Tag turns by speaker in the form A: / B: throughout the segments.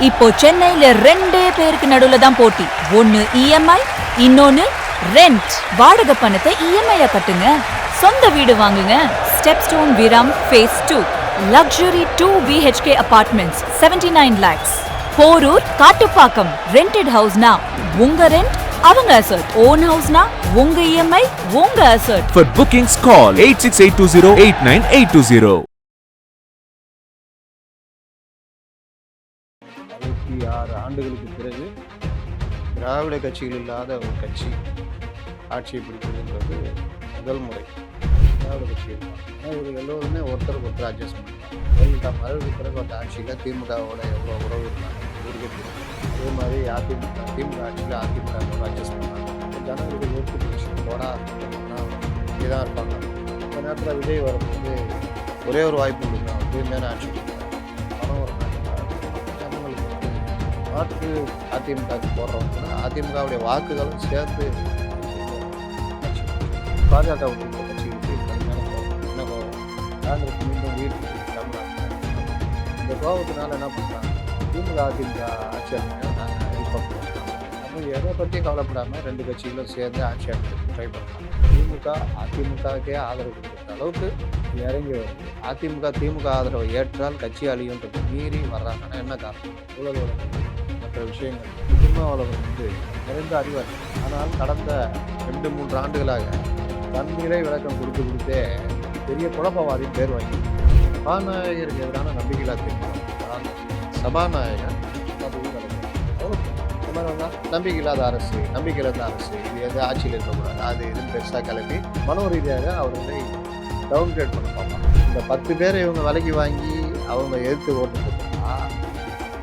A: இப்போ சென்னையில ரெண்டே பேருக்கு நடுவுல தான் போட்டி. ஒன்னு இஎம்ஐ, இன்னொன்னு ரெண்ட். வாடகை பணத்தை இஎம்ஐயா கட்டுங்க. சொந்த வீடு வாங்குங்க. Stepstone Viraam phase 2 luxury 2 BHK apartments 79 lakhs. Porur Kattupakkam rented ஹவுஸ்னா உங்க ரெண்ட் அவங்க அசர்ட். ஓன் ஹவுஸ்னா உங்க இஎம்ஐ உங்க அசர்ட்.
B: For bookings call 8682089820.
C: 66 ஆண்டுகளுக்கு பிறகு திராவிட கட்சிகள் இல்லாத ஒரு கட்சி ஆட்சியை பிடிப்பதுன்றது முதல் முறை. திராவிட கட்சிகள் தான். ஆனால் இவர்கள் எல்லோருமே ஒருத்தருக்கு ஒருத்தர் அட்ஜஸ்ட் பண்ணுறாங்க. ஜெயலலிதா மறைவுக்கு பிறகு அந்த ஆட்சியில் திமுகவோட எவ்வளோ உறவு இருந்தாங்க இருக்குது. அதே மாதிரி திமுக ஆட்சியில் அதிமுகவோட அட்ஜஸ்ட் பண்ணாங்க. ஜனங்களுக்கு வெறுத்து போச்சு. போடா இதான் இருப்பாங்க. இந்த நேரத்தில் விஜய் வரும்போது ஒரே ஒரு வாய்ப்பு கொடுங்க, தூய்மையான ஆட்சி கொடுங்க, பணம் ஒரு ஜனங்களுக்கு மாற்று அதிமுகவுக்கு போடுறவங்க அதிமுகவுடைய வாக்குகளும் சேர்த்து பாஜக கட்சிகளுக்கு என்ன கோபம், காங்கிரஸ் மீண்டும் உயிர் தமிழ்நாட்டில் இந்த கோபத்தினால என்ன பண்ணுறாங்க, திமுக அதிமுக ஆட்சி அமைக்க நாங்கள் ஹெல்ப் பண்ணுறோம். நம்ம எதை பற்றியும் கவலைப்படாமல் ரெண்டு கட்சிகளும் சேர்ந்து ஆட்சி அமைக்க ட்ரை பண்ணுறாங்க. திமுக அதிமுகவுக்கே ஆதரவு கொடுக்குற அளவுக்கு இறங்கி வருது. திமுக ஆதரவை ஏற்றால் கட்சி அழியுன்றது மீறி வர்றாங்கன்னா என்ன காரணம்? உலக மற்ற விஷயங்கள் திருமாவளவன் நிறைந்த அறிவார். ஆனால் கடந்த 2-3 ஆண்டுகளாக தன்னிலை விளக்கம் கொடுத்தே பெரிய குழப்பவாதியின் பேர் வாங்கி சபாநாயகருக்கு எதிரான நம்பிக்கையில்லா தீர்மானம், சபாநாயகர் நம்பிக்கையில்லாத அரசு, இது எது ஆட்சியில் இருக்கக்கூடாது, அது எதுவும் பெருசாக கிளப்பி மனோ ரீதியாக அவர்களை டவுன்கிரேட் பண்ண பார்ப்பாங்க. இந்த 10 பேரை இவங்க விலைக்கு வாங்கி அவங்க எதிர்த்து ஓட்டு போட்டோம்னா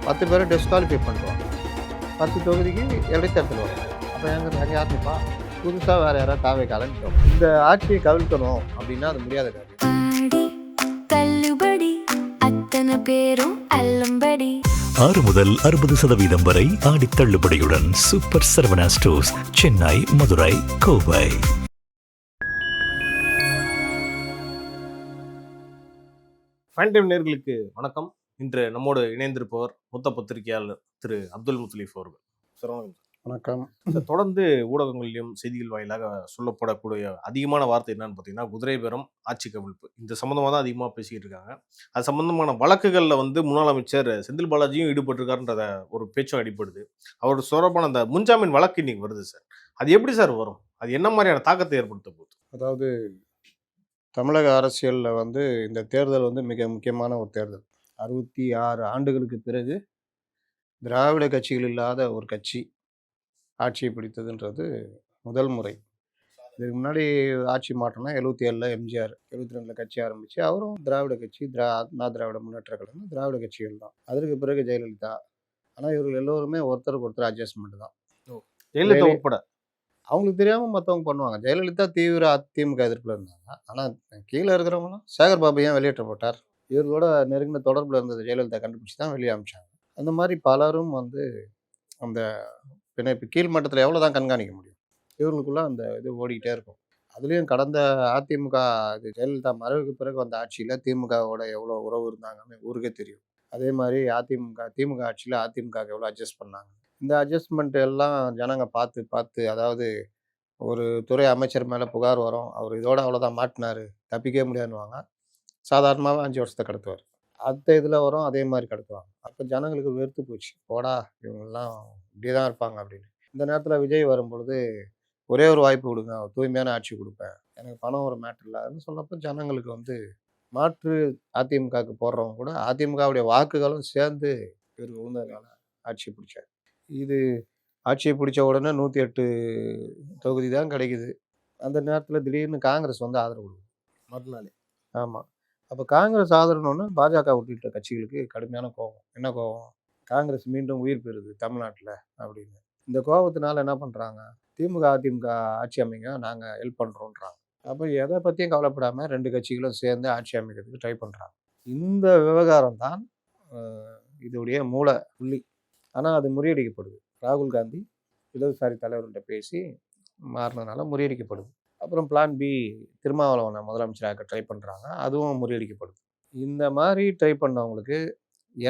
C: 10 பேரை டிஸ்குவாலிஃபை பண்ணுவாங்க. 10 தொகுதிக்கு இடைத்தேர்தல் வரும். அப்போ எங்கே யாருப்பா புதுசாக வேற யாராவது தாவே கலந்துட்டோம். இந்த ஆட்சியை கவிழ்க்கணும் அப்படின்னா அது முடியாத காரியம்.
D: தள்ளுபடி அத்தனை பேரும் அல்லம்படி
E: 6 முதல் 60% வரை ஆடி தள்ளுபடியுடன் super Saravana stores, Chennai, Madurai, Kovai.
F: Fan time நேயர்களுக்கு வணக்கம். இன்று நம்மோடு இணைந்திருப்பவர் மூத்த பத்திரிகையாளர் திரு அப்துல் முத்தலீஃப் அவர்கள். சார்
C: வணக்கம்.
F: தொடர்ந்து ஊடகங்களிலும் செய்திகள் வாயிலாக சொல்லப்படக்கூடிய அதிகமான வார்த்தை என்னன்னு பார்த்தீங்கன்னா குதிரை பேரம், ஆட்சி கவிழ்ப்பு. இந்த சம்பந்தமாக தான் அதிகமாக பேசிக்கிட்டு இருக்காங்க. அது சம்பந்தமான வழக்குகளில் முன்னாள் அமைச்சர் செந்தில் பாலாஜியும் ஈடுபட்டிருக்காருன்றத ஒரு பேச்சும் அடிப்படுது. அவர் தொடர்பான அந்த முன்ஜாமீன் வழக்கு இன்னைக்கு வருது சார். அது எப்படி சார் வரும்? அது என்ன மாதிரியான தாக்கத்தை ஏற்படுத்த போகுது?
C: அதாவது தமிழக அரசியலில் இந்த தேர்தல் மிக முக்கியமான ஒரு தேர்தல். 66 ஆண்டுகளுக்கு பிறகு திராவிட கட்சிகள் இல்லாத ஒரு கட்சி ஆட்சியை பிடித்ததுன்றது முதல் முறை. இதுக்கு முன்னாடி ஆட்சி மாற்றம்னா 77ல் எம்ஜிஆர், 72ல் கட்சி ஆரம்பித்து அவரும் திராவிட கட்சி, அண்ணா திராவிட முன்னேற்ற கழகம் திராவிட கட்சிகள் தான். அதற்கு பிறகு ஜெயலலிதா. ஆனால் இவர்கள் எல்லோருமே ஒருத்தருக்கு ஒருத்தர் அட்ஜஸ்ட்மெண்ட் தான்.
F: ஜெயலலிதா உட்பட
C: அவங்களுக்கு தெரியாமல் மற்றவங்க பண்ணுவாங்க. ஜெயலலிதா தீவிர அதிமுக எதிர்ப்பில் இருந்தாங்க. ஆனால் கீழே இருக்கிறவங்களும் சேகர் பாபு ஏன் வெளியேற்றப்பட்டார், இவர்களோட நெருங்கின தொடர்பில் இருந்தது ஜெயலலிதா கண்டுபிடிச்சி தான் வெளியே அமைச்சாங்க. அந்த மாதிரி பலரும் அந்த பிணைப்பு கீழ் மட்டத்தில் எவ்வளோ தான் கண்காணிக்க முடியும்? இவர்களுக்குள்ள அந்த இது ஓடிக்கிட்டே இருக்கும். அதுலேயும் கடந்த அதிமுக இது ஜெயலலிதா மறைவுக்கு பிறகு வந்த ஆட்சியில் திமுகவோட எவ்வளோ உறவு இருந்தாங்கன்னு ஊருக்கே தெரியும். அதே மாதிரி திமுக ஆட்சியில் அதிமுக எவ்வளோ அட்ஜஸ்ட் பண்ணாங்க. இந்த அட்ஜஸ்ட்மெண்ட் எல்லாம் ஜனங்க பார்த்து அதாவது ஒரு துறை அமைச்சர் மேலே புகார் வரும், அவர் இதோட அவ்வளோதான் மாட்டினாரு, தப்பிக்கவே முடியாதுன்னுவாங்க. சாதாரணமாகவே 5 வருஷத்தை கடத்துவார். அடுத்த இதில் வரும், அதே மாதிரி கடத்துவாங்க. அப்போ ஜனங்களுக்கு வெறுத்து போச்சு. போடா இவங்கெல்லாம் இப்படி தான் இருப்பாங்க அப்படின்னு. இந்த நேரத்தில் விஜய் வரும்பொழுது ஒரே ஒரு வாய்ப்பு கொடுங்க, தூய்மையான ஆட்சி கொடுப்பேன், எனக்கு பணம் ஒரு மேட்டர் இல்லாதுன்னு சொன்னப்போ ஜனங்களுக்கு மாற்று அதிமுகவுக்கு போடுறவங்க கூட அதிமுகவுடைய வாக்குகளும் சேர்ந்து இவர் உழுந்ததுனால ஆட்சியை பிடிச்சார். இது ஆட்சியை பிடிச்ச உடனே 108 தொகுதி தான் கிடைக்குது. அந்த நேரத்தில் திடீர்னு காங்கிரஸ் ஆதரவு கொடுக்கும் மறுநாள். ஆமாம். அப்போ காங்கிரஸ் ஆதரவுன்னு பாஜக உள்ளிட்ட கட்சிகளுக்கு கடுமையான கோபம். என்ன கோபம்? காங்கிரஸ் மீண்டும் உயிர் பெறுது தமிழ்நாட்டில் அப்படின்னு. இந்த கோபத்தினால என்ன பண்ணுறாங்க, திமுக அதிமுக ஆட்சி அமைங்க, நாங்கள் ஹெல்ப் பண்ணுறோன்றாங்க. அப்போ எதை பற்றியும் கவலைப்படாமல் ரெண்டு கட்சிகளும் சேர்ந்து ஆட்சி அமைக்கிறதுக்கு ட்ரை பண்ணுறாங்க. இந்த விவகாரம் தான் இதோடைய மூல புள்ளி. ஆனால் அது முறியடிக்கப்படுது. ராகுல் காந்தி இடதுசாரி தலைவர்கிட்ட பேசி மாறினதுனால முறியடிக்கப்படுது. அப்புறம் பிளான் பி திருமாவளவனை முதலமைச்சராக ட்ரை பண்ணுறாங்க, அதுவும் முறியடிக்கப்படுது. இந்த மாதிரி ட்ரை பண்ணவங்களுக்கு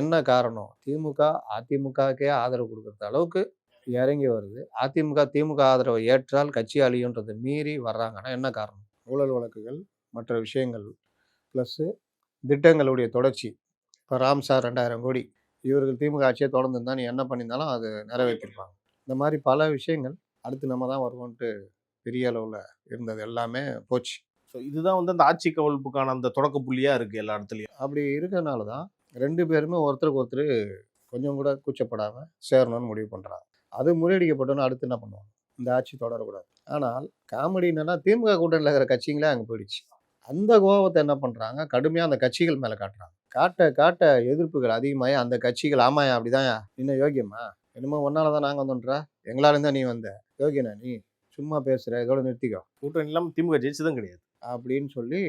C: என்ன காரணம்? திமுக அதிமுகவுக்கே ஆதரவு கொடுக்குற அளவுக்கு இறங்கி வருது. அதிமுக திமுக ஆதரவை ஏற்றால் கட்சி அழியுன்றதை மீறி வர்றாங்கன்னா என்ன காரணம்? ஊழல் வழக்குகள், மற்ற விஷயங்கள், ப்ளஸ்ஸு திட்டங்களுடைய தொடர்ச்சி. இப்போ ராம்சார் 2000 கோடி இவர்கள் திமுக ஆட்சியை தொடர்ந்துருந்தா நீ என்ன பண்ணியிருந்தாலும் அது நிறைவேற்றிருப்பாங்க. இந்த மாதிரி பல விஷயங்கள் அடுத்து நம்ம தான் வருவோன்ட்டு பெரிய அளவில் இருந்தது எல்லாமே போச்சு.
F: ஸோ இதுதான் வந்து அந்த ஆட்சி கவிழ்ப்புக்கான அந்த தொடக்க புள்ளியா இருக்கு எல்லா இடத்துலயும்.
C: அப்படி இருக்கிறனால தான் 2 பேருமே ஒருத்தருக்கு ஒருத்தர் கொஞ்சம் கூட கூச்சப்படாமல் சேரணும்னு முடிவு பண்ணுறாங்க. அது முறியடிக்கப்பட்டோன்னு அடுத்து என்ன பண்ணுவாங்க? இந்த ஆட்சி தொடரக்கூடாது. ஆனால் காமெடி என்னன்னா திமுக கூட்டணியில் இருக்கிற கட்சிங்களே அங்கே போயிடுச்சு. அந்த கோபத்தை என்ன பண்ணுறாங்க? கடுமையாக அந்த கட்சிகள் மேலே காட்டுறாங்க. காட்ட காட்ட எதிர்ப்புகள் அதிகமாகி அந்த கட்சிகள் ஆமாயா அப்படிதான் இன்னும் யோகியமா என்னமோ ஒன்னால தான் நாங்கள் வந்தோன்றா எங்களால இருந்தால் நீ வந்த யோகியனா நீ சும்மா பேசுகிற இதோட நிறுத்திக்கோ
F: கூட்டணி இல்லாமல் திமுக ஜெயிச்சதும் கிடையாது
C: அப்படின்னு சொல்லி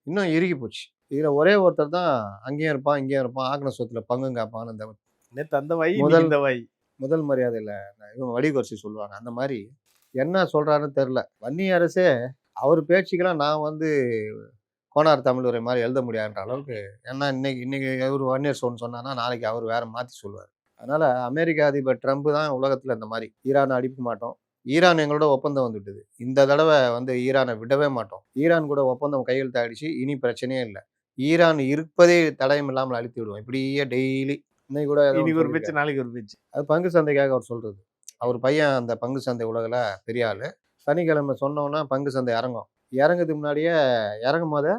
C: இன்னும் இறுகி போச்சு. இதில் ஒரே ஒருத்தர் தான் அங்கேயும் இருப்பான் இங்கேயும் இருப்பான் ஆக்கின சொத்துல பங்கும் காப்பான்னு இந்த
F: நேற்று அந்த வாய்
C: முதல்
F: இந்த வாய்
C: முதல் மரியாதையில் இவங்க வடிகொரிசி சொல்லுவாங்க. அந்த மாதிரி என்ன சொல்கிறாருன்னு தெரில. வன்னி அரசே அவர் பேச்சுக்கெல்லாம் நான் வந்து கோனார் தமிழ் உரை மாதிரி எழுத முடியாதுன்ற அளவுக்கு. ஏன்னா இன்னைக்கு அவர் வன்னியர் சோன்னு சொன்னான்னா நாளைக்கு அவர் வேற மாற்றி சொல்லுவார். அதனால் அமெரிக்க அதிபர் ட்ரம்ப் தான் உலகத்தில் இந்த மாதிரி ஈரானை அடிக்க மாட்டோம், ஈரான் எங்களோட ஒப்பந்தம் வந்துவிட்டது, இந்த தடவை வந்து ஈரானை விடவே மாட்டோம், ஈரான் கூட ஒப்பந்தம் கையெழுத்தாயிடுச்சு, இனி பிரச்சனையே இல்லை, ஈரான் இருப்பதே தடயம் இல்லாமல் அழித்து விடுவோம், இப்படியே டெய்லி இன்னைக்கு கூட
F: இன்னைக்கு ஒரு பேச்சு நாளைக்கு ஒரு பேச்சு.
C: அது பங்கு சந்தைக்காக அவர் சொல்கிறது. அவர் பையன் அந்த பங்கு சந்தை உலகில் பெரிய ஆள். சனிக்கிழமை சொன்னோன்னா பங்கு சந்தை இறங்குறதுக்கு முன்னாடியே இறங்கும் போதே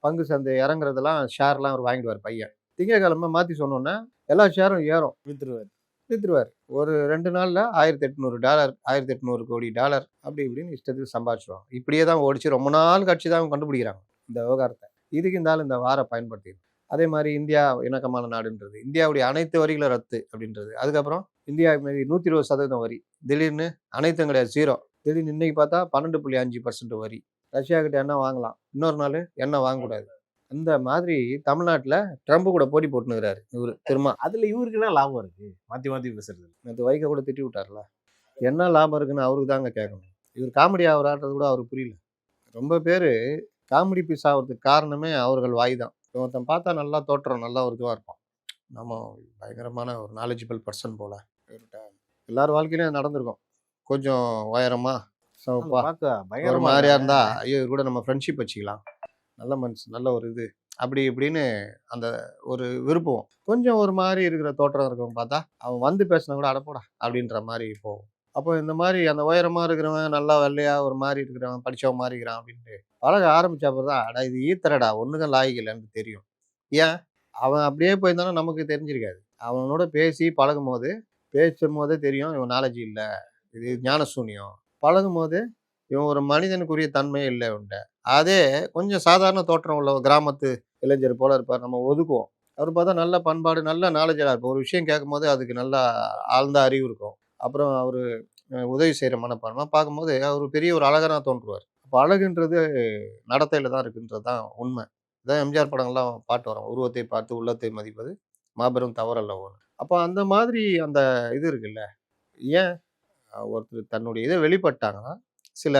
C: பங்கு சந்தை இறங்குறதெல்லாம் ஷேர்லாம் அவர் வாங்கிடுவார் பையன். திங்கக்கிழமை மாற்றி சொன்னோன்னா எல்லா ஷேரும் ஏறும், விற்றுருவார். ஒரு 2 நாளில் $1800 $1800 கோடி அப்படி இப்படின்னு இஷ்டத்துக்கு சம்பாதிச்சிடுவாங்க. இப்படியே தான் ஓடிச்சு. ரொம்ப நாள் கட்சி தான் அவங்க கண்டுபிடிக்கிறாங்க இந்த விவகாரத்தை. இதுக்கு இருந்தாலும் இந்த வாரை பயன்படுத்தி அதே மாதிரி இந்தியா இணக்கமான நாடுன்றது, இந்தியாவுடைய அனைத்து வரிகளை ரத்து அப்படின்றது, அதுக்கப்புறம் இந்தியா மீது 120% வரி, திடீர்னு அனைத்தும் கிடையாது 0, திடீர்னு இன்னைக்கு பார்த்தா 12.5% வரி. ரஷ்யா கிட்ட எண்ணெய் வாங்கலாம், இன்னொரு நாள் எண்ணெய் வாங்கக்கூடாது. அந்த மாதிரி தமிழ்நாட்டில் ட்ரம்ப் கூட போட்டி போட்டுனுக்கிறாரு இவர் திரும்ப.
F: அதுல இவருக்கு என்ன லாபம் இருக்கு மாத்தி மாத்தி பேசுறது?
C: நேற்று வைக்க கூட திட்டி விட்டார்ல, என்ன லாபம் இருக்குன்னு அவருக்கு தாங்க கேட்கணும். இவர் காமெடி ஆகிறான்றது கூட அவருக்கு புரியல. ரொம்ப பேர் காமெடி பீஸ் ஆகிறதுக்கு காரணமே அவர்கள் வாய் தான். ஒருத்தன் பார்த்தா நல்லா தோற்றம் நல்லா ஒரு இதுவாக இருப்பான், நம்ம பயங்கரமான ஒரு நாலேஜபிள் பர்சன் போல. எல்லார் வாழ்க்கையிலும் நடந்திருக்கும். கொஞ்சம் உயரமா சவப்பா ஒரு மாதிரியா இருந்தா ஐயோ இவர் கூட நம்ம ஃப்ரெண்ட்ஷிப் வச்சுக்கலாம், நல்ல மனுஷன் நல்ல ஒரு இது அப்படி இப்படின்னு அந்த ஒரு விருப்பம். கொஞ்சம் ஒரு மாதிரி இருக்கிற தோற்றம் இருக்கவங்க பார்த்தா அவன் வந்து பேசினா கூட அடப்போடா அப்படின்ற மாதிரி போகும். அப்போ இந்த மாதிரி அந்த உயரமா இருக்கிறவன் நல்லா வெள்ளையா ஒரு மாதிரி இருக்கிறவன் படிச்சவன் மாதிரி இருக்கிறான் அப்படின்ட்டு பழக ஆரம்பிச்ச அப்புறம் தான் அடா இது ஈத்தரடா ஒண்ணுதான் லாய்க்கலன்னு தெரியும். ஏன் அவன் அப்படியே போயிருந்தாலும் நமக்கு தெரிஞ்சிருக்காது. அவனோட பேசி பழகும் போது பேசும் போதே தெரியும் இவன் நாலேஜ் இல்லை, இது ஞான சூன்யம். பழகும் போது இவன் ஒரு மனிதனுக்குரிய தன்மையே இல்லை உண்ட. அதே கொஞ்சம் சாதாரண தோற்றம் உள்ள கிராமத்து இளைஞர் போல இருப்பார், நம்ம ஒதுக்குவோம். அவர் பார்த்தா நல்ல பண்பாடு நல்ல நாலேஜாக இருப்பார். ஒரு விஷயம் கேட்கும் போது அதுக்கு நல்லா ஆழ்ந்த அறிவு இருக்கும். அப்புறம் அவர் உதவி செய்கிற மனப்பான்மை பார்க்கும்போது அவர் பெரிய ஒரு அழகாக தோன்றுவார். அப்போ அழகுன்றது நடத்தையில் தான் இருக்குன்றது தான் உண்மை. இதான் எம்ஜிஆர் படங்கள்லாம் பாட்டு வரும், உருவத்தை பார்த்து உள்ளத்தை மதிப்பது மாபெரும் தவறல்ல ஒன்று. அப்போ அந்த மாதிரி அந்த இது இருக்குல்ல, ஏன் ஒருத்தர் தன்னுடைய இதை வெளிப்பட்டாங்கன்னா சில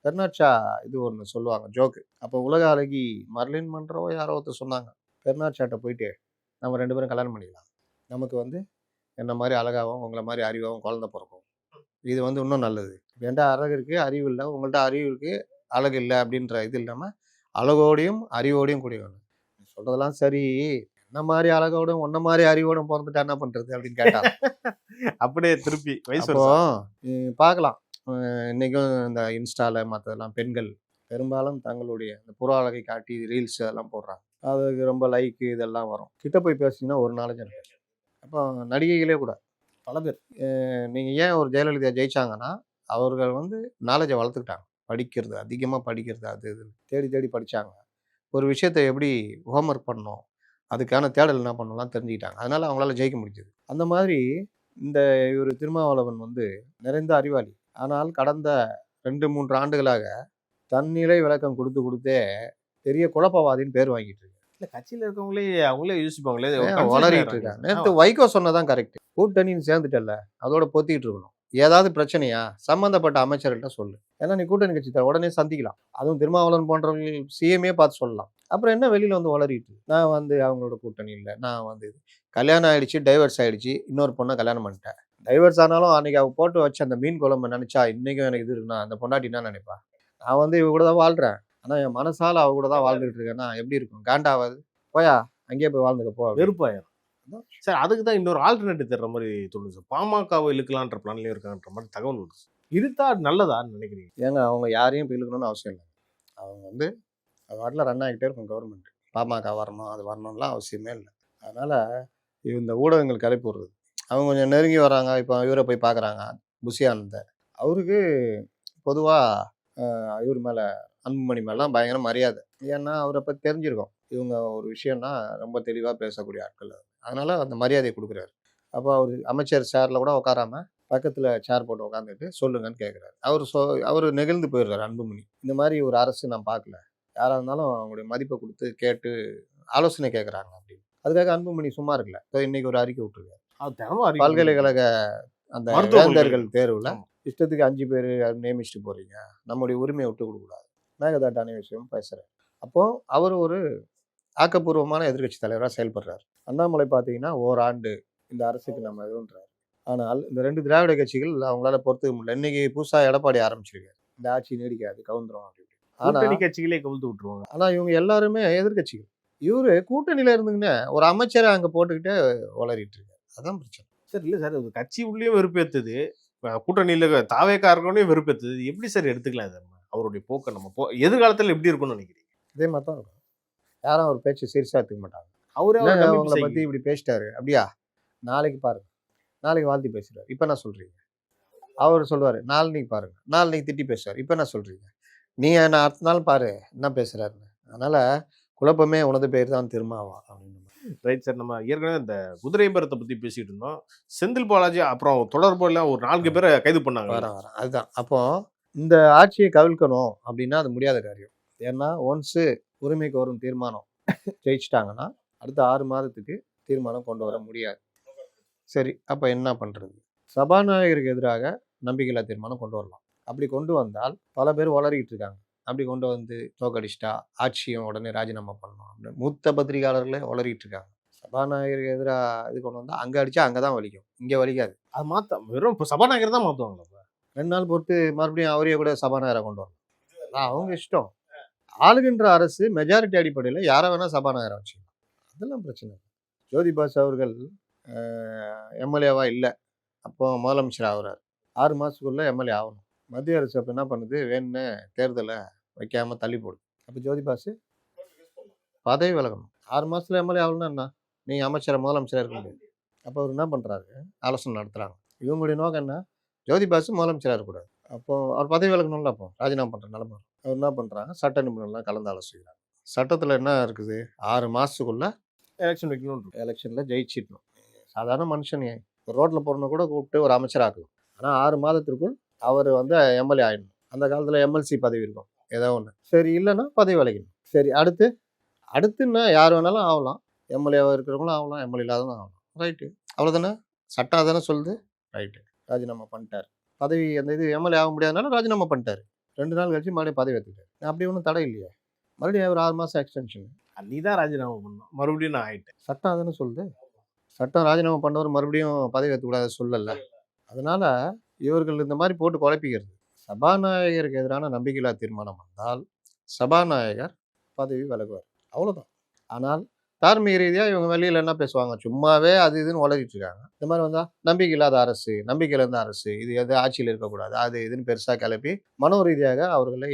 C: பெர்னாட்ஷா இது ஒன்று சொல்லுவாங்க ஜோக்கு. அப்போ உலக அழகி மர்லின் மன்றோ யாரோ ஒருத்தர் சொன்னாங்க, பெர்னாட்ஷாட்ட போயிட்டு நம்ம 2 பேரும் கல்யாணம் பண்ணிக்கலாம், நமக்கு வந்து என்ன மாதிரி அழகாகவும் உங்களை மாதிரி அறிவாகவும் குழந்தை பிறக்கும், இது வந்து இன்னும் நல்லது. என்கிட்ட அழகு இருக்குது அறிவு இல்லை, உங்கள்கிட்ட அறிவு இருக்குது அழகு இல்லை அப்படின்ற இது இல்லாமல் அழகோடையும் அறிவோடையும் கூடிய வேணும். சொல்கிறதெல்லாம் சரி, என்ன மாதிரி அழகோடும் உன்ன மாதிரி அறிவோடும் பிறந்துட்டா என்ன பண்ணுறது அப்படின்னு கேட்டாங்க.
F: அப்படியே திருப்பி வயசு
C: அப்போ பார்க்கலாம் இன்றைக்கும் இந்த இன்ஸ்டாவில் மற்றதெல்லாம் பெண்கள் பெரும்பாலும் தங்களுடைய இந்த புற அழகை காட்டி ரீல்ஸ் அதெல்லாம் போடுறாங்க, அதுக்கு ரொம்ப லைக்கு இதெல்லாம் வரும். கிட்ட போய் பேசிங்கன்னா ஒரு நாலேஜ் எனக்கு. அப்போ நடிகைகளே கூட பல பேர் நீங்கள் ஏன் ஒரு ஜெயலலிதா ஜெயிச்சாங்கன்னா அவர்கள் வந்து நாலேஜை வளர்த்துக்கிட்டாங்க, படிக்கிறது அதிகமாக படிக்கிறது அது இது தேடி தேடி படித்தாங்க, ஒரு விஷயத்தை எப்படி ஹோம்ஒர்க் பண்ணணும் அதுக்கான தேடல் என்ன பண்ணலாம் தெரிஞ்சுக்கிட்டாங்க, அதனால் அவங்களால ஜெயிக்க முடிஞ்சது. அந்த மாதிரி இந்த இவர் திருமாவளவன் வந்து நிறைந்த அறிவாளி. ஆனால் கடந்த 2-3 ஆண்டுகளாக தன்னிலை விளக்கம் கொடுத்தே பெரிய குழப்பவாதின்னு பேர் வாங்கிட்டு இருக்கு.
F: இல்ல கட்சியில இருக்கவங்களே அவங்களே யோசிப்பாங்களே
C: வளரிட்டு இருக்காங்க. நேற்று வைகோ சொன்னதான் கரெக்ட், கூட்டணின்னு சேர்ந்துட்டல அதோட பொத்திக்கிட்டு இருக்கணும். ஏதாவது பிரச்சனையா சம்பந்தப்பட்ட அமைச்சர்கள்ட்ட சொல்லு, ஏன்னா நீ கூட்டணி கட்சி உடனே சந்திக்கலாம். அதுவும் திருமாவளவன் போன்றவர்கள் சிஎம்ஏ பார்த்து சொல்லலாம். அப்புறம் என்ன வெளியில வந்து வளரிட்டு நான் வந்து அவங்களோட கூட்டணி இல்லை, நான் வந்து கல்யாணம் ஆயிடுச்சு, டைவர்ஸ் ஆயிடுச்சு, இன்னொரு பொண்ணை கல்யாணம் பண்ணிட்டேன். டைவர்ஸ் ஆனாலும் அன்னைக்கு அவ போட்டு வச்ச அந்த மீன் குழம்பு நினைச்சா இன்னைக்கும் எனக்கு இது இருக்குன்னா அந்த பொண்டாட்டி என்ன நினைப்பா? நான் வந்து இவ கூட தான் வாழ்றேன். ஆனா என் மனசால அவ கூட தான் வாழ்ந்துட்டு இருக்கேன்னா எப்படி இருக்கும்? காண்டாவாது? போயா அங்கேயே போய் வாழ்ந்துக்க போ அப்படின்னு.
F: வெறுப்பாயிரும். சார் அதுக்கு தான் இன்னொரு ஆல்டர்னேட்டிவ் தர்ற மாதிரி தோணுது சார். பாமகவை இழுக்கலான்ற பிளான்லயே இருக்கான்ற மாதிரி தகவல் வருது. இழுத்தா நல்லதான்னு நினைக்கிறீங்க?
C: ஏங்க அவங்க யாரையும் இப்ப இழுக்கணும்னு அவசியம் இல்லை. அவங்க வந்து அது பாட்டுல ரன் ஆகிட்டே இருக்கும் கவர்மெண்ட். பாமக வரணும், அது வரணும்லாம் அவசியமே இல்லை. அதனால இந்த ஊடகங்கள் கிளப்பி விடுறது. அவங்க கொஞ்சம் நெருங்கி வராங்க. இப்போ இவரை போய் பார்க்குறாங்க, புஷி ஆனந்த. அவருக்கு பொதுவாக இவர் மேலே அன்புமணி மேலாம் பயங்கர மரியாதை. ஏன்னா அவரை பற்றி தெரிஞ்சிருக்கோம். இவங்க ஒரு விஷயம்னா ரொம்ப தெளிவாக பேசக்கூடிய ஆட்கள். அதனால அந்த மரியாதையை கொடுக்குறாரு. அப்போ அவர் அமைச்சர் சேரில் கூட உட்காராம பக்கத்தில் சேர் போட்டு உட்காந்துட்டு சொல்லுங்கன்னு கேட்குறாரு. அவர் நெகிழ்ந்து போயிடுறாரு அன்புமணி. இந்த மாதிரி ஒரு அரசு நான் பார்க்கல. யாராக இருந்தாலும் அவங்களுடைய மதிப்பை கொடுத்து கேட்டு ஆலோசனை கேட்குறாங்க அப்படின்னு. அதுக்காக அன்புமணி சும்மா இருக்கல. இப்போ இன்னைக்கு ஒரு அறிக்கை விட்டுருக்காரு.
F: அது தினமும் அறிக்கை
C: பல்கலைக்கழக அந்த
F: மருத்துவ
C: வேந்தர்கள் தேர்வில்
F: ஆமா.
C: இஷ்டத்துக்கு 5 பேர் நியமிச்சுட்டு போறீங்க, நம்முடைய உரிமையை விட்டு கொடுக்கக்கூடாது, மேகதாட்டான விஷயம் பேசுறாரு. அப்போ அவர் ஒரு ஆக்கப்பூர்வமான எதிர்க்கட்சி தலைவராக செயல்படுறாரு. அண்ணாமலை பார்த்தீங்கன்னா ஓராண்டு இந்த அரசுக்கு நம்ம எதுன்றாரு. ஆனால் இந்த 2 திராவிட கட்சிகள் அவங்களால பொறுத்துக்க முடியல. இன்னைக்கு புதுசா எடப்பாடி ஆரம்பிச்சிருக்காரு. இந்த ஆட்சி நீடிக்காது, கவுந்துரும் அப்படின்னு. ஆனா
F: கூட்டணி கட்சிகளே கவிழ்த்து விட்டுருவாங்க.
C: ஆனா இவங்க எல்லாருமே எதிர்க்கட்சிகள். இவரு கூட்டணியில இருந்துங்கன்னு ஒரு அமைச்சரை அங்க போட்டுக்கிட்டு வளரிட்டு இருக்காரு. அதான் பிரச்சனை.
F: சார் இல்ல சார், இது கட்சி உள்ளேயும் வெறுப்பேத்துது, கூட்டணியில தாவேக்கா இருக்கவனையும் வெறுப்பேத்துது. இது எப்படி சார் எடுத்துக்கலாம் இதை? அவருடைய போக்கை நம்ம எதிர்காலத்துல எப்படி இருக்கும்னு நினைக்கிறீங்க?
C: இதே மாதிரி தான் இருக்கும். யாரும் அவர் பேச்சு சீரியஸா எடுத்துக்க மாட்டாங்க.
F: அவரே
C: என்னங்க
F: அவர்
C: உங்களை பத்தி இப்படி பேசிட்டாரு அப்படியா, நாளைக்கு பாருங்க, நாளைக்கு வாழ்த்தி பேசுறாரு, இப்ப என்ன சொல்றீங்க? அவர் சொல்லுவாரு நாளைக்கு பாருங்க, நாளைக்கு திட்டி பேசுவார், இப்ப என்ன சொல்றீங்க? நீ என்ன அடுத்த நாள் பாரு என்ன பேசுறாருன்னு. அதனால குழப்பமே உனது பேர் தான் திருமாவா அப்படின்னு.
F: Right sir. நம்ம ஏற்கனவே இந்த குதிரை பேரத்தை பத்தி பேசிட்டு இருந்தோம். செந்தில் பாலாஜி அப்புறம் தொடர்புல ஒரு 4 பேரை கைது பண்ணாங்க.
C: வரேன் அதுதான். அப்போ இந்த ஆட்சியை கவிழ்க்கணும் அப்படின்னா அது முடியாத காரியம். ஏன்னா ஒன்ஸு உரிமைக்கு வரும் தீர்மானம் ஜெயிச்சிட்டாங்கன்னா அடுத்த 6 மாதத்துக்கு தீர்மானம் கொண்டு வர முடியாது. சரி, அப்போ என்ன பண்ணுறது? சபாநாயகருக்கு எதிராக நம்பிக்கையில்லா தீர்மானம் கொண்டு வரலாம். அப்படி கொண்டு வந்தால் பல பேர் வளரிக்கிட்டு இருக்காங்க. அப்படி கொண்டு வந்து தோக்கடிச்சிட்டா ஆட்சியும் உடனே ராஜினாமா பண்ணணும் அப்படின்னு மூத்த பத்திரிகையாளர்களே வளரிக்கிட்டு இருக்காங்க. சபாநாயகருக்கு எதிராக இது கொண்டு வந்தால் அங்கே அடித்தா அங்கே தான் வலிக்கும், இங்கே வலிக்காது.
F: அது மாற்ற வெறும் இப்போ சபாநாயகர் தான் மாற்றுவாங்களா?
C: 2 நாள் பொறுத்து மறுபடியும் அவரையே கூட சபாநாயகரை கொண்டு வரணும். அதான் அவங்க இஷ்டம். ஆளுகின்ற அரசு மெஜாரிட்டி அடிப்படையில் யாரை வேணால் சபாநாயகரை வச்சுக்கலாம். அதெல்லாம் பிரச்சனை இல்லை. ஜோதி பாசு அவர்கள் எம்எல்ஏவா இல்லை, அப்போ முதலமைச்சர் ஆகுறாரு. 6 மாதத்துக்குள்ளே எம்எல்ஏ ஆகணும். மத்திய அரசு அப்போ என்ன பண்ணுது, வேணும்னு தேர்தலை வைக்காமல் தள்ளி போடுது. அப்போ ஜோதி பாசு பதவி விலகணும். 6 மாதத்தில் எம்எல்ஏ ஆகணும்னா என்ன, நீங்கள் அமைச்சரை முதலமைச்சராக இருக்க முடியாது. அப்போ அவர் என்ன பண்ணுறாரு, ஆலோசனை நடத்துகிறாங்க. இவங்களுடைய நோக்கம் என்ன, ஜோதி பாசு முதலமைச்சராக இருக்கக்கூடாது. அப்போ அவர் பதவி விலகணும்ல, அப்போ ராஜினாமா பண்ணுற நிலைமை. அவர் என்ன பண்ணுறாங்க, சட்ட நிபுணர்லாம் கலந்து ஆலோசிக்கிறாங்க. சட்டத்தில் என்ன இருக்குது, 6 மாதத்துக்குள்ளே
F: எலெக்ஷன் வைக்கணும்.
C: எலெக்ஷனில் ஜெயிச்சிடணும். சாதாரண மனுஷன் ரோட்டில் போகிறவனை கூட கூப்பிட்டு ஒரு அமைச்சராக்கலாம். ஆனால் 6 மாதத்திற்குள் அவர் வந்து எம்எல்ஏ ஆகிடணும். அந்த காலத்தில் எம்எல்சி பதவி இருக்கும் ஏதோ ஒன்று. சரி, இல்லைன்னா பதவி விலகணும். சரி, அடுத்துன்னா யார் வேணாலும் ஆகலாம். எம்எல்ஏவாக இருக்கிறவங்களும் ஆகலாம், எம்எல்ஏ இல்லாதவங்களும் ஆகலாம். ரைட்டு, அவ்வளோதானே. சட்டம் அதானே சொல்லுது. ரைட்டு, ராஜினாமா பண்ணிட்டார். பதவி அந்த இது எம்எல்ஏ ஆக முடியாதனால ராஜினாமா பண்ணிட்டார். 2 நாள் கழிச்சு மறுபடியும் பதவி எடுத்துட்டார். அப்படி ஒன்றும் தடை இல்லையே. மறுபடியும் ஒரு 6 மாதம் எக்ஸ்டென்ஷன்.
F: நீ தான் ராஜினாமா பண்ணணும், மறுபடியும் நான் ஆயிட்டேன்.
C: சட்டம் அதானே சொல்லுது. சட்டம் ராஜினாமா பண்ணவர் மறுபடியும் பதவி ஏற்றக்கூடாது சொல்லலை. அதனால இவர்கள் இந்த மாதிரி போட்டு குழப்பிக்கிறது. சபாநாயகருக்கு எதிரான நம்பிக்கையில்லா தீர்மானம் வந்தால் சபாநாயகர் பதவி விலகுவார், அவ்வளோதான். ஆனால் தார்மீக ரீதியாக இவங்க வெளியில் என்ன பேசுவாங்க, சும்மாவே அது இதுன்னு உளறிட்டு இருக்காங்க. இந்த மாதிரி வந்தால் நம்பிக்கை இல்லாத அரசு, நம்பிக்கையில் இருந்த அரசு, இது எது ஆட்சியில் இருக்கக்கூடாது, அது இதுன்னு பெருசாக கிளப்பி மனோ ரீதியாக அவர்களை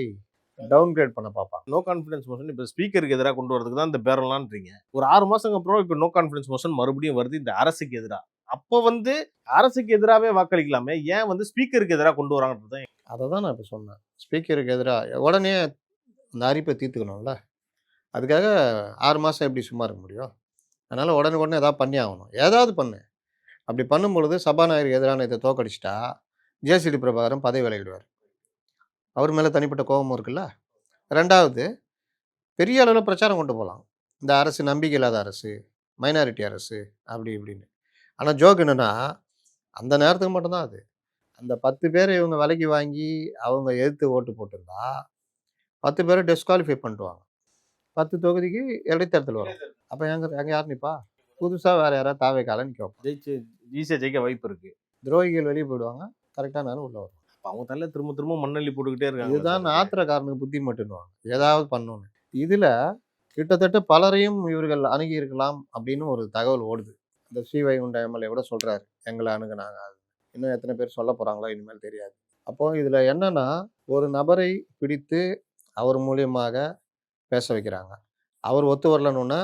C: டவுன்கிரேட் பண்ண பார்ப்பாங்க.
F: நோ கான்ஃபிடன்ஸ் மோஷன் இப்போ ஸ்பீக்கருக்கு எதிராக கொண்டு வரதுக்கு தான் இந்த பேரலான்றீங்க. ஒரு 6 மாசத்துக்கு அப்புறம் இப்போ நோ கான்ஃபிடன்ஸ் மோஷன் மறுபடியும் வருது இந்த அரசுக்கு எதிராக. அப்போ வந்து அரசுக்கு எதிராகவே வாக்களிக்கலாமே, ஏன் வந்து ஸ்பீக்கருக்கு எதிராக கொண்டு வராங்கன்றது?
C: அதை தான் நான் இப்போ சொன்னேன். ஸ்பீக்கருக்கு எதிராக உடனே அந்த அரிப்பை தீர்த்துக்கணும்ல. அதுக்காக 6 மாதம் எப்படி சும்மா இருக்க முடியும்? அதனால் உடனே ஏதாவது பண்ணி ஆகணும். ஏதாவது பண்ணு. அப்படி பண்ணும்பொழுது சபாநாயகருக்கு எதிரான இதை தோக்கடிச்சிட்டா ஜேசிடி பிரபாகரன் பதவி விலகிடுவார். அவர் மேலே தனிப்பட்ட கோபமும் இருக்குல்ல. 2வது, பெரிய அளவில் பிரச்சாரம் கொண்டு போகலாம். இந்த அரசு நம்பிக்கை இல்லாத அரசு, மைனாரிட்டி அரசு, அப்படி இப்படின்னு. ஆனால் ஜோக் என்னென்னா, அந்த நேரத்துக்கு மட்டும்தான் அது. அந்த 10 பேரை இவங்க விலைக்கு வாங்கி அவங்க எதிர்த்து ஓட்டு போட்டிருந்தா 10 பேரை டிஸ்குவாலிஃபை பண்ணிடுவாங்க. 10 தொகுதிக்கு இடைத்தேர்தல் வரும். அப்போ அங்கே யார் நிற்பா? புதுசாக வேறு யாராவது தாவேக்கால நிற்க வைப்பான்.
F: ஜெயிச்சு ஈஸியாக ஜெயிக்க வாய்ப்பு இருக்கு.
C: துரோகிகள் வெளியே போயிடுவாங்க, கரெக்டாக நானும் உள்ள வரும்.
F: அப்ப அவங்க தள்ள திரும்ப திரும்ப மண்ணள்ளி போட்டுக்கிட்டே இருக்காங்க.
C: இதுதான் ஆத்திரக்காரனுக்கு புத்தி மட்டுன்னுவாங்க, ஏதாவது பண்ணணும். இதில் கிட்டத்தட்ட பலரையும் இவர்கள் அணுகி இருக்கலாம் அப்படின்னு ஒரு தகவல் ஓடுது. இந்த ஸ்ரீவைகுண்ட எம்எல்ஏ கூட சொல்கிறாரு, எங்களை அணுகுனாங்க. இன்னும் எத்தனை பேர் சொல்ல போகிறாங்களோ இனிமேல் தெரியாது. அப்போ இதில் என்னன்னா, ஒரு நபரை பிடித்து அவர் மூலியமாக பேச வைக்கிறாங்க. அவர் ஒத்து வரலன்னா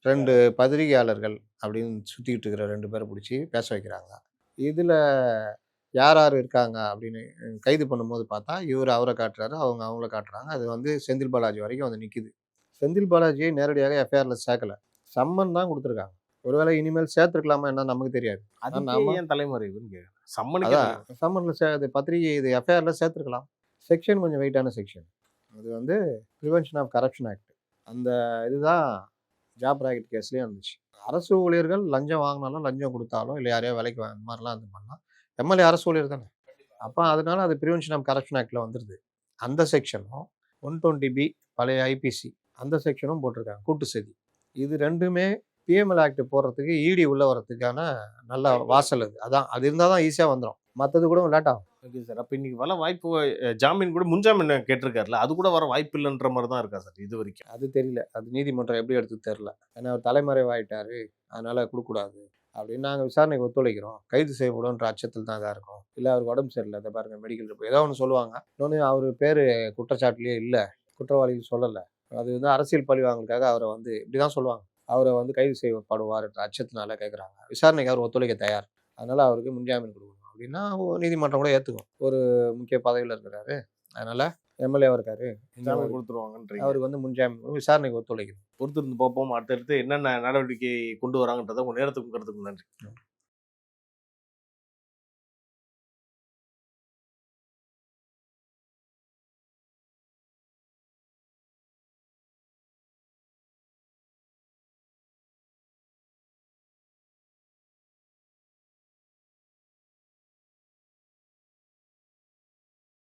C: 2 பத்திரிகையாளர்கள் அப்படின்னு சுற்றிக்கிட்டு இருக்கிற 2 பேரை பிடிச்சி பேச வைக்கிறாங்க. இதில் யார் யார் இருக்காங்க அப்படின்னு கைது பண்ணும்போது பார்த்தா, இவர் அவரை காட்டுறாரு, அவங்க அவங்கள காட்டுறாங்க. அது வந்து செந்தில் பாலாஜி வரைக்கும் வந்து நிற்கிது. செந்தில் பாலாஜியை நேரடியாக எஃப்ஐஆர்ல சேர்க்கல, சம்மன் தான் கொடுத்துருக்காங்க. ஒருவேளை இனிமேல் சேர்த்துருக்கலாமா என்ன நமக்கு தெரியாது.
F: அதுக்கு ஏன் தலைமறைவுன்னு கேட்குறேன். சம்மனுக்கு
C: அதான் சம்மன்ல பத்திரிகை இது எஃப்ஐஆர்ல சேர்த்துருக்கலாம். செக்ஷன் கொஞ்சம் வெயிட்டான செக்ஷன். அது வந்து ப்ரிவென்ஷன் ஆஃப் கரப்ஷன் ஆக்ட். அந்த இதுதான் ஜாப் ராக்கெட் கேஸ்லேயும் இருந்துச்சு. அரசு ஊழியர்கள் லஞ்சம் வாங்கினாலும் லஞ்சம் கொடுத்தாலும் இல்லை யாரையோ வேலைக்கு இந்த மாதிரிலாம் இது பண்ணால் எம்எல்ஏ அரசு ஊழியர் தானே. அப்போ அதனால அது ப்ரிவென்ஷன் ஆஃப் கரப்ஷன் ஆக்டில் வந்துடுது. அந்த செக்ஷனும் 120B பழைய ஐபிசி அந்த செக்ஷனும் போட்டிருக்காங்க, கூட்டு சதி. இது ரெண்டுமே பிஎம்எல் ஆக்ட் போடுறதுக்கு இடி உள்ள வரதுக்கான நல்ல வாசல் அது. அதான் அது இருந்தால் தான் ஈஸியாக வந்துடும், மற்றது கூட லேட் ஆகும்.
F: Okay sir. அப்போ இன்னைக்கு வர வாய்ப்பு ஜாமீன் கூட முன்ஜாமீன் கேட்டிருக்காருல, அது கூட வர வாய்ப்பு இல்லைன்ற மாதிரி தான் இருக்கா சார் இது வரைக்கும்?
C: அது தெரியல, அது நீதிமன்றம் எப்படி எடுத்து தெரில. ஏன்னா அவர் தலைமறைவாயிட்டாரு, அதனால கொடுக்கூடாது அப்படின்னு நாங்கள் விசாரணைக்கு ஒத்துழைக்கிறோம், கைது செய்யப்படும்ன்ற அச்சத்தில் தான் இதாக இருக்கும். இல்லை அவருக்கு உடம்பு சரியில்லை, இதை பாருங்க மெடிக்கல் ரிப்போர்ட் ஏதோ ஒன்று சொல்லுவாங்க. இன்னொன்று அவர் பேர் குற்றச்சாட்டுலேயே இல்லை, குற்றவாளிகள் சொல்லலை. அது வந்து அரசியல் பழிவாங்களுக்காக அவரை வந்து இப்படி தான் சொல்லுவாங்க, அவரை வந்து கைது செய்யப்படுவார் என்ற அச்சத்தினால கேட்குறாங்க. விசாரணைக்கு அவர் ஒத்துழைக்க தயார், அதனால் அவருக்கு முன்ஜாமீன் கொடுக்கணும் அப்படின்னா நீதிமன்றம் கூட ஏற்றுக்கும். ஒரு முக்கிய பதவியில் இருக்கிறாரு, அதனால் எம்எல்ஏவாக இருக்காரு,
F: ஜாமீன் கொடுத்துருவாங்கன்றீங்க.
C: அவருக்கு வந்து முன்ஜாமீன் விசாரணைக்கு ஒத்துழைக்கணும்.
F: பொறுத்திருந்து பார்ப்போம். அடுத்தடுத்து என்னென்ன நடவடிக்கை கொண்டு வராங்கன்றதை உங்கள் நேரத்துக்கு நன்றி.